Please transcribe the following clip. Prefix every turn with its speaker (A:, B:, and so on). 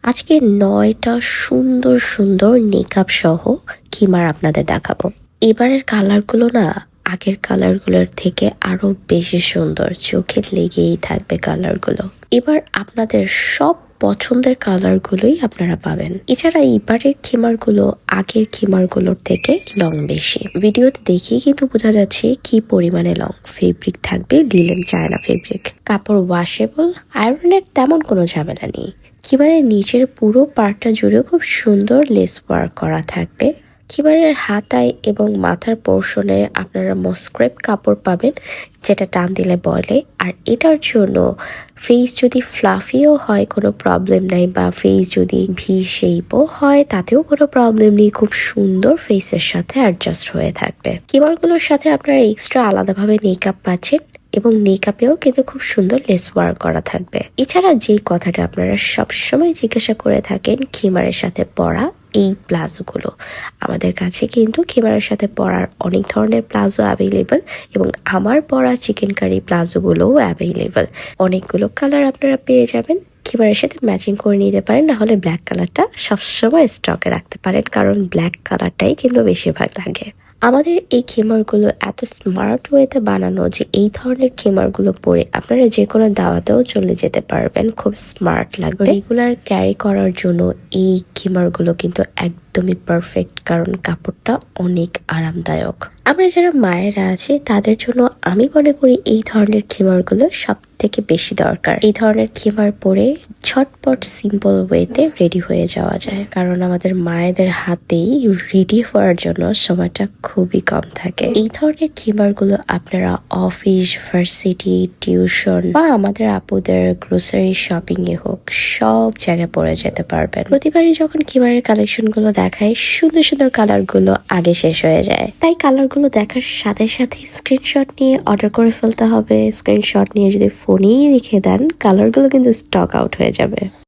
A: আজকে 9টা সুন্দর সুন্দর নেকআপ সহ খিমার আপনাদের দেখাবো। এবারের কালারগুলো না আগের কালারগুলোর থেকে আরো বেশি সুন্দর, চোখে লেগেই থাকবে কালারগুলো। এবার আপনাদের সব পছন্দের কালারগুলোই আপনারা পাবেন। এছাড়া এবারের খিমারগুলো আগের খিমারগুলোর থেকে লং বেশি। ভিডিওতে দেখেই কিন্তু বোঝা যাচ্ছে কি পরিমাণে লং। ফেব্রিক থাকবে লিলেন চায়না ফেব্রিক, কাপড় ওয়াশেবল, আয়রনের তেমন কোনো ঝামেলা নেই। খিমারের নিচের পুরো পার্টটা জুড়ে খুব সুন্দর লেস ওয়ার্ক করা থাকবে। খিমারের হাতায় এবং মাথার পোর্শনে আপনারা মস্ক্রেপ কাপড় পাবেন, যেটা টান দিলে বলে। আর এটার জন্য ফেস যদি ফ্লাফিও হয় কোনো প্রবলেম নাই, বা ফেস যদি ভি শেপও হয় তাতেও কোনো প্রবলেম নেই, খুব সুন্দর ফেসের সাথে অ্যাডজাস্ট হয়ে থাকবে। খিমারগুলোর সাথে আপনারা এক্সট্রা আলাদাভাবে মেকআপ পাচ্ছেন এবং মেকআপেও কিন্তু খুব সুন্দর লেস ওয়ার্ক করা থাকবে। এছাড়া যেই কথাটা আপনারা সবসময় জিজ্ঞাসা করে থাকেন খিমারের সাথে পরা এই প্লাজোগুলো, আমাদের কাছে কিন্তু খিমারের সাথে পরার অনেক ধরনের প্লাজো অ্যাভেলেবল এবং আমার পরা চিকেন কারি প্লাজোগুলোও অ্যাভেলেবল। অনেকগুলো কালার আপনারা পেয়ে যাবেন, খিমারের সাথে ম্যাচিং করে নিতে পারেন, না হলে ব্ল্যাক কালারটা সবসময় স্টকে রাখতে পারেন, কারণ ব্ল্যাক কালারটাই কিন্তু বেশিরভাগ লাগে। আমাদের এই খিমারগুলো এত স্মার্ট ওয়েতে বানানো যে এই ধরনের খিমারগুলো পরে আপনারা যে কোনো দাওয়াতেও চলে যেতে পারবেন, খুব স্মার্ট লাগবে। রেগুলার ক্যারি করার জন্য এই খিমারগুলো কিন্তু একদমই পারফেক্ট, কারণ কাপড়টা অনেক আরামদায়ক। আমরা যারা মায়েরা আছি তাদের জন্য আমি মনে করি এই ধরনের খিমারগুলো সব থেকে বেশি দরকার। এই ধরনের খিমার পরে ঝটপট সিম্পল ওয়েতে রেডি হয়ে যাওয়া যায়, কারণ আমাদের মায়েদের হাতেই রেডি হওয়ার জন্য সময়টা খুবই কম থাকে। এই ধরনের খিমারগুলো আপনারা অফিস, ভার্সিটি, টিউশন বা আমাদের আপুদের গ্রোসারি শপিং এ হোক, সব জায়গায় পরে যেতে পারবেন। প্রতিবারই যখন খিমারের কালেকশন গুলো দেখায়, সুন্দর সুন্দর কালার গুলো আগে শেষ হয়ে যায়, তাই কালার গুলো দেখার সাথে সাথে স্ক্রিনশট নিয়ে অর্ডার করে ফেলতে হবে। স্ক্রিনশট নিয়ে যদি ফোনেই রেখে দেন, কালার গুলো কিন্তু স্টক আউট হয়ে যাবে।